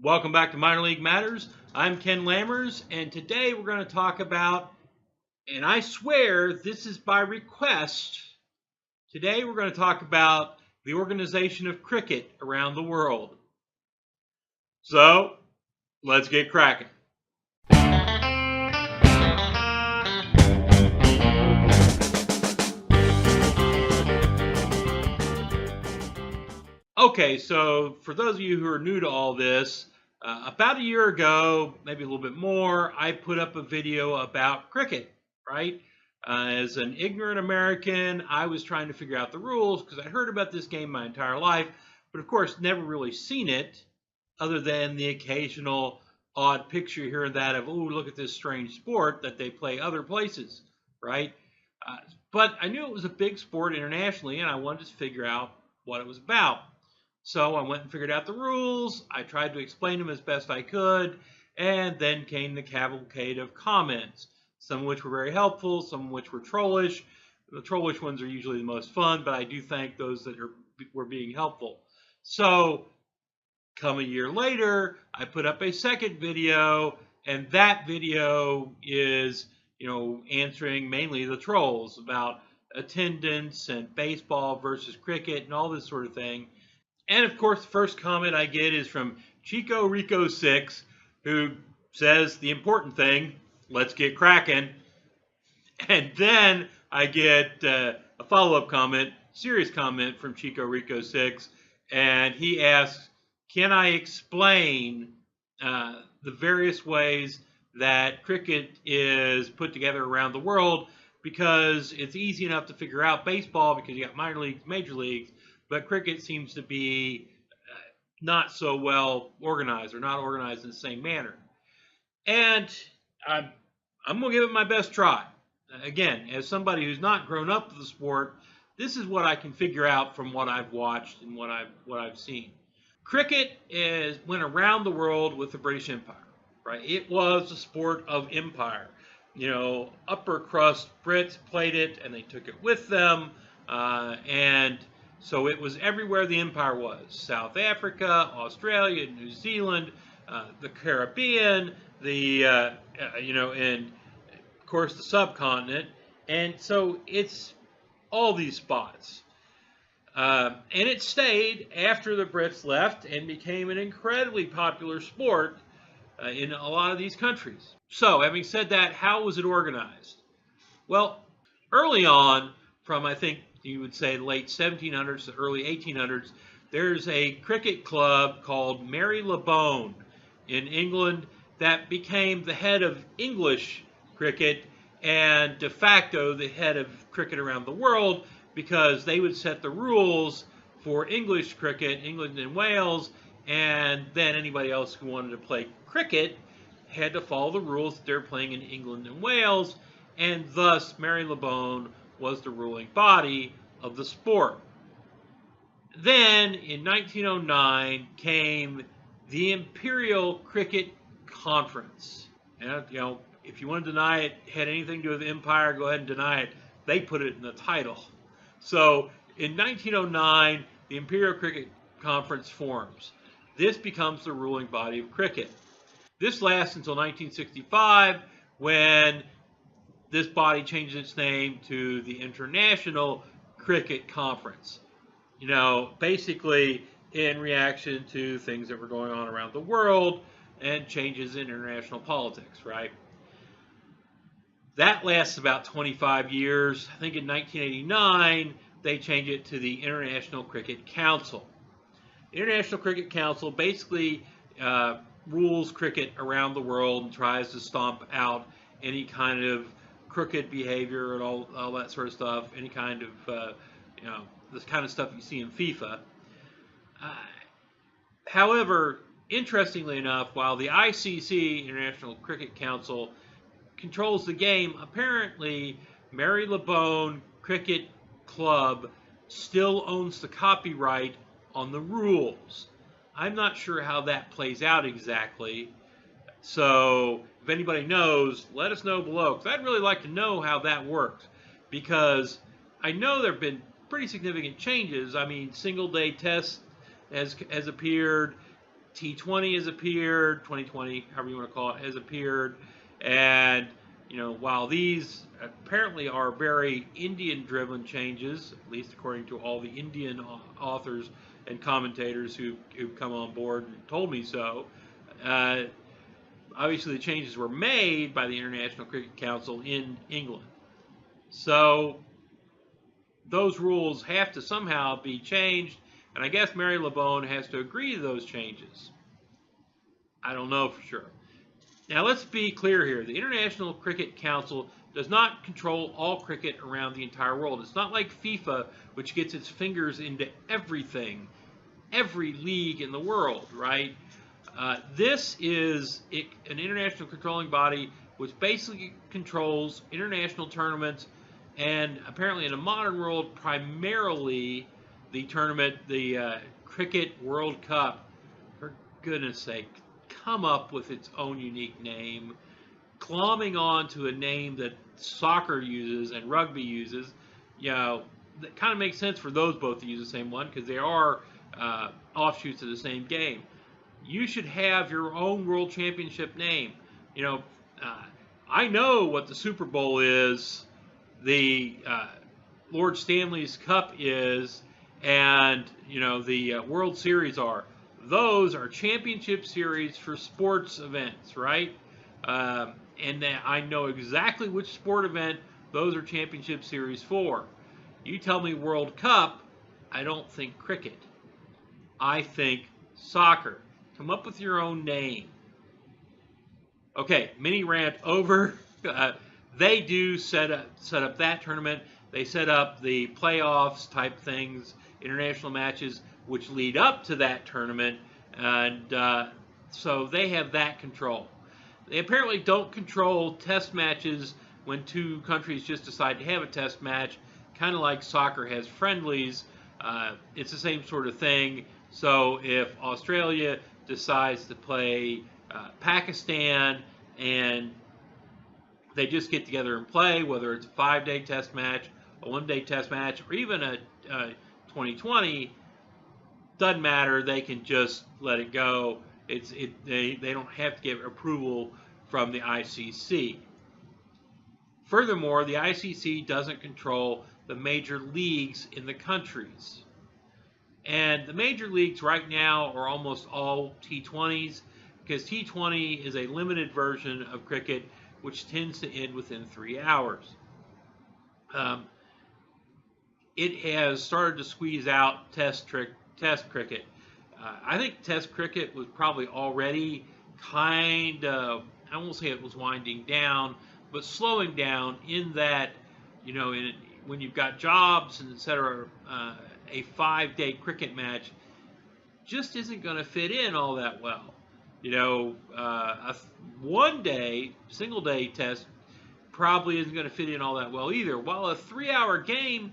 Welcome back to Minor League Matters. I'm Ken Lammers, and today we're going to talk about, and I swear this is by request, today we're going to talk about the organization of cricket around the world. So, let's get cracking. Okay, so for those of you who are new to all this, about a year ago, maybe a little bit more, I put up a video about cricket, right? As an ignorant American, I was trying to figure out the rules because I heard about this game my entire life, but of course never really seen it other than the occasional odd picture here and that of, oh, look at this strange sport that they play other places, right? But I knew it was a big sport internationally, and I wanted to figure out what it was about. So I went and figured out the rules. I tried to explain them as best I could, and then came the cavalcade of comments, some of which were very helpful, some of which were trollish. The trollish ones are usually the most fun, but I do thank those that were being helpful. So come a year later, I put up a second video, and that video is, answering mainly the trolls about attendance and baseball versus cricket and all this sort of thing. And of course, the first comment I get is from Chico Rico 6, who says the important thing, let's get cracking. And then I get a follow-up comment, serious comment from Chico Rico 6, and he asks, can I explain the various ways that cricket is put together around the world? Because it's easy enough to figure out baseball because you got minor leagues, major leagues, but cricket seems to be not so well organized or not organized in the same manner. And I'm going to give it my best try. Again, as somebody who's not grown up with the sport, this is what I can figure out from what I've watched and what I've seen. Cricket went around the world with the British Empire, right? It was a sport of empire. Upper crust Brits played it and they took it with them, and so it was everywhere the empire was. South Africa, Australia, New Zealand, the Caribbean, and of course the subcontinent. And so it's all these spots. And it stayed after the Brits left and became an incredibly popular sport in a lot of these countries. So having said that, how was it organized? Well, early on, from I think you would say late 1700s to early 1800s, there's a cricket club called Marylebone in England that became the head of English cricket and de facto the head of cricket around the world, because they would set the rules for English cricket, England and Wales, and then anybody else who wanted to play cricket had to follow the rules that they're playing in England and Wales, and thus Marylebone was the ruling body of the sport. Then in 1909 came the Imperial Cricket Conference. And, if you want to deny it had anything to do with the empire, go ahead and deny it. They put it in the title. So in 1909, the Imperial Cricket Conference forms. This becomes the ruling body of cricket. This lasts until 1965, when this body changes its name to the International Cricket Conference. Basically in reaction to things that were going on around the world and changes in international politics, right? That lasts about 25 years. I think in 1989, they change it to the International Cricket Council. The International Cricket Council basically rules cricket around the world and tries to stomp out any kind of crooked behavior and all that sort of stuff, any kind of, this kind of stuff you see in FIFA. However, interestingly enough, while the ICC, International Cricket Council, controls the game, apparently Marylebone Cricket Club still owns the copyright on the rules. I'm not sure how that plays out exactly. So if anybody knows, let us know below, because I'd really like to know how that works, because I know there have been pretty significant changes. I mean, single day tests has appeared. T20 has appeared, 2020, however you want to call it, has appeared. And, while these apparently are very Indian-driven changes, at least according to all the Indian authors and commentators who've come on board and told me so, obviously the changes were made by the International Cricket Council in England. So those rules have to somehow be changed, and I guess Mary LeBone has to agree to those changes. I don't know for sure. Now let's be clear here. The International Cricket Council does not control all cricket around the entire world. It's not like FIFA, which gets its fingers into everything, every league in the world, right? This is an international controlling body which basically controls international tournaments, and apparently in the modern world, primarily the tournament, the Cricket World Cup. For goodness sake, come up with its own unique name. Glomming on to a name that soccer uses and rugby uses, that kind of makes sense for those both to use the same one because they are offshoots of the same game. You should have your own world championship name. I know what the Super Bowl is, the Lord Stanley's Cup is, and the World Series are. Those are championship series for sports events, right? And I know exactly which sport event those are championship series for. You tell me World Cup, I don't think cricket. I think soccer. Come up with your own name. Okay, mini rant over. They do set up that tournament. They set up the playoffs type things, international matches, which lead up to that tournament, and so they have that control. They apparently don't control test matches when two countries just decide to have a test match, kind of like soccer has friendlies. It's the same sort of thing. So if Australia decides to play Pakistan and they just get together and play, whether it's a 5-day test match, a 1-day test match, or even a 2020, doesn't matter. They can just let it go. They don't have to get approval from the ICC. Furthermore, the ICC doesn't control the major leagues in the countries. And the major leagues right now are almost all T20s, because T20 is a limited version of cricket which tends to end within 3 hours. It has started to squeeze out test cricket. I think test cricket was probably already kind of, I won't say it was winding down, but slowing down in that, when you've got jobs and et cetera, a 5-day cricket match just isn't going to fit in all that well. A 1-day, single-day test probably isn't going to fit in all that well either. While a 3-hour game,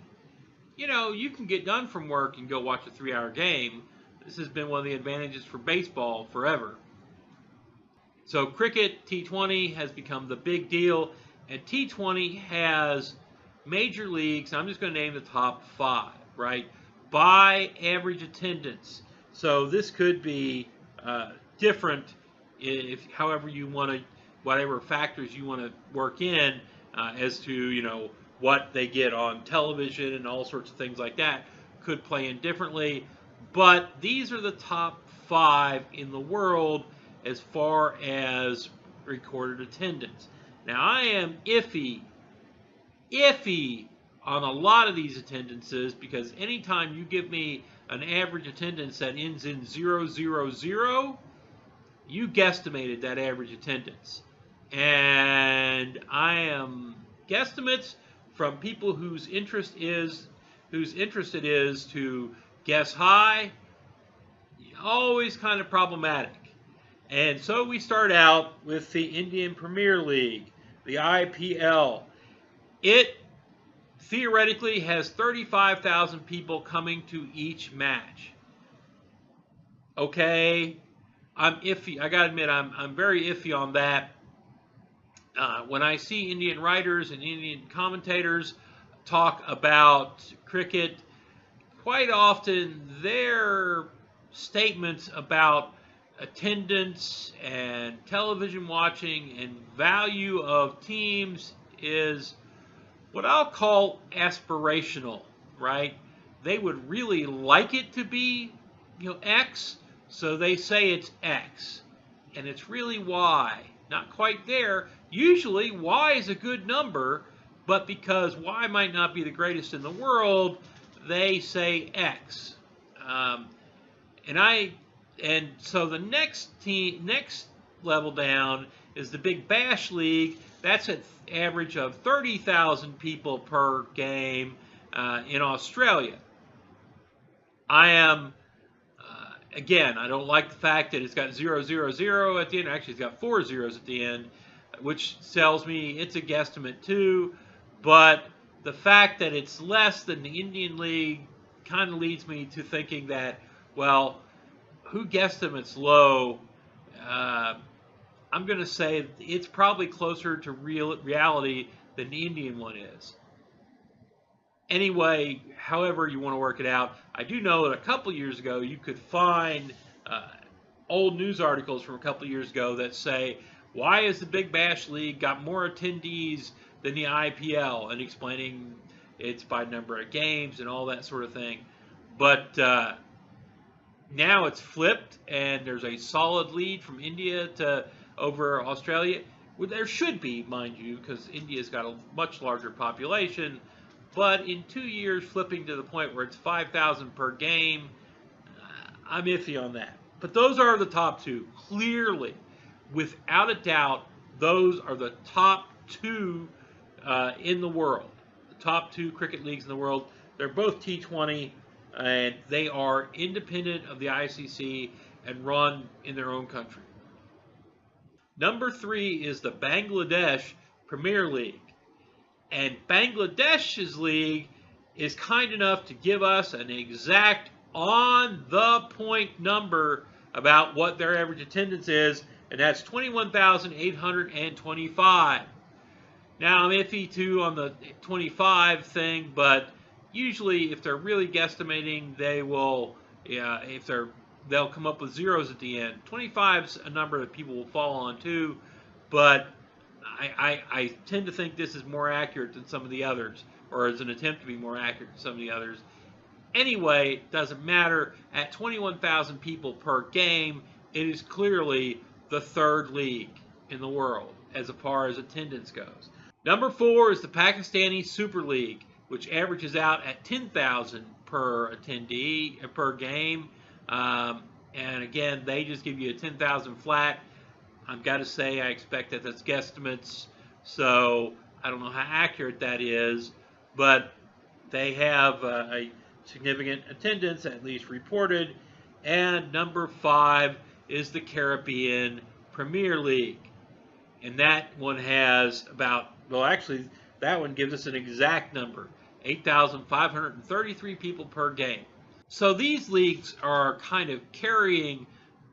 you can get done from work and go watch a 3-hour game. This has been one of the advantages for baseball forever. So cricket, T20 has become the big deal, and T20 has major leagues. I'm just going to name the top 5, right? By average attendance. So this could be different however you want to, whatever factors you want to work in as to, what they get on television and all sorts of things like that could play in differently. But these are the top 5 in the world as far as recorded attendance. Now, I am iffy on a lot of these attendances, because anytime you give me an average attendance that ends in 000, you guesstimated that average attendance. And I am guesstimates from people whose interest it is to guess high, always kind of problematic. And so we start out with the Indian Premier League, the IPL. It theoretically has 35,000 people coming to each match. Okay, I'm iffy. I gotta admit, I'm very iffy on that. When I see Indian writers and Indian commentators talk about cricket, quite often their statements about attendance and television watching and value of teams is what I'll call aspirational, right? They would really like it to be, X, so they say it's X. And it's really Y. Not quite there. Usually Y is a good number, but because Y might not be the greatest in the world, they say X. And so the next level down is the Big Bash League. That's an average of 30,000 people per game in Australia. Again, I don't like the fact that it's got 000 at the end. Actually, it's got 4 zeros at the end, which tells me it's a guesstimate too. But the fact that it's less than the Indian League kind of leads me to thinking that, well, who guesstimates low? I'm going to say it's probably closer to reality than the Indian one is. Anyway, however you want to work it out, I do know that a couple years ago you could find old news articles from a couple years ago that say, why has the Big Bash League got more attendees than the IPL, and explaining it's by number of games and all that sort of thing. But now it's flipped, and there's a solid lead from India over Australia. Well, there should be, mind you, because India's got a much larger population. But in 2 years, flipping to the point where it's 5,000 per game, I'm iffy on that. But those are the top two. Clearly, without a doubt, those are the top two in the world. The top two cricket leagues in the world. They're both T20, and they are independent of the ICC and run in their own country. Number 3 is the Bangladesh Premier League. And Bangladesh's league is kind enough to give us an exact on-the-point number about what their average attendance is, and that's 21,825. Now, I'm iffy too on the 25 thing, but usually if they're really guesstimating, they'll come up with zeros at the end. 25 is a number that people will fall on too, but I tend to think this is more accurate than some of the others, or is an attempt to be more accurate than some of the others. Anyway, it doesn't matter. At 21,000 people per game, it is clearly the third league in the world as far as attendance goes. Number 4 is the Pakistani Super League, which averages out at 10,000 per attendee per game. And again, they just give you a 10,000 flat. I've got to say, I expect that that's guesstimates, so I don't know how accurate that is, but they have a significant attendance, at least reported. And number 5 is the Caribbean Premier League. And that one has about, well, actually, that one gives us an exact number, 8,533 people per game. So these leagues are kind of carrying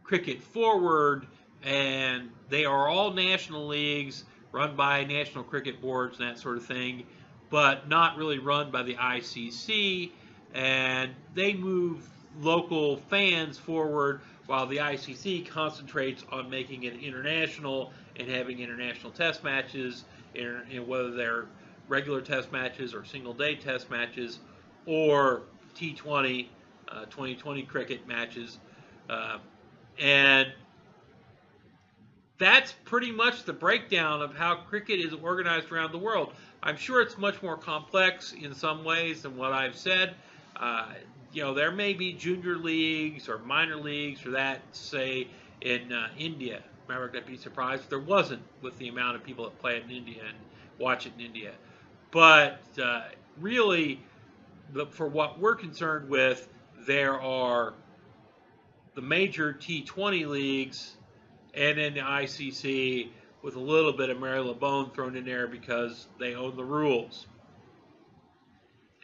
cricket forward, and they are all national leagues run by national cricket boards and that sort of thing, but not really run by the ICC, and they move local fans forward while the ICC concentrates on making it international and having international test matches, whether they're regular test matches or single-day test matches or T20, 2020 cricket matches. And that's pretty much the breakdown of how cricket is organized around the world. I'm sure it's much more complex in some ways than what I've said. There may be junior leagues or minor leagues or that, say, in India. Remember, I'd be surprised if there wasn't with the amount of people that play it in India and watch it in India. But really, for what we're concerned with, there are the major T20 leagues and then the ICC with a little bit of Marylebone thrown in there because they own the rules.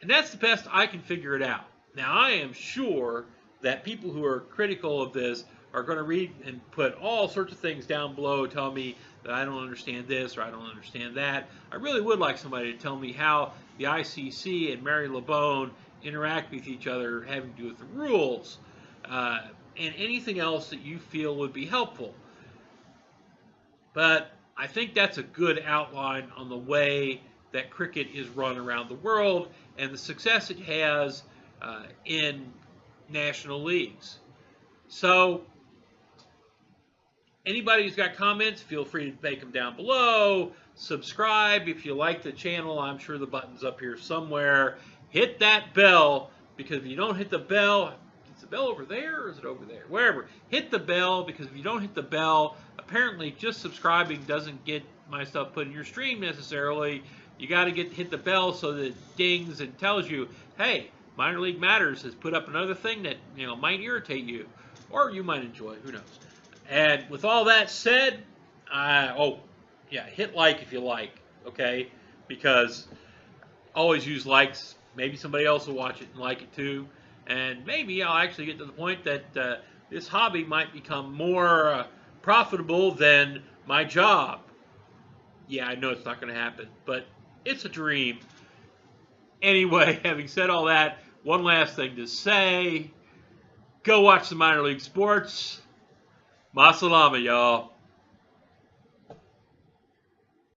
And that's the best I can figure it out. Now, I am sure that people who are critical of this are going to read and put all sorts of things down below, tell me that I don't understand this or I don't understand that. I really would like somebody to tell me how the ICC and Marylebone interact with each other having to do with the rules. and anything else that you feel would be helpful. But I think that's a good outline on the way that cricket is run around the world and the success it has in national leagues. So anybody who's got comments, feel free to make them down below. Subscribe if you like the channel. I'm sure the button's up here somewhere. Hit that bell, because if you don't hit the bell, is the bell over there or is it over there? Wherever. Hit the bell, because if you don't hit the bell, apparently just subscribing doesn't get my stuff put in your stream necessarily. You got to hit the bell so that it dings and tells you, hey, Minor League Matters has put up another thing that might irritate you, or you might enjoy. Who knows? And with all that said, hit like if you like, okay? Because always use likes. Maybe somebody else will watch it and like it too. And maybe I'll actually get to the point that this hobby might become more profitable than my job. Yeah, I know it's not going to happen, but it's a dream. Anyway, having said all that, one last thing to say. Go watch the minor league sports. Masalama, y'all.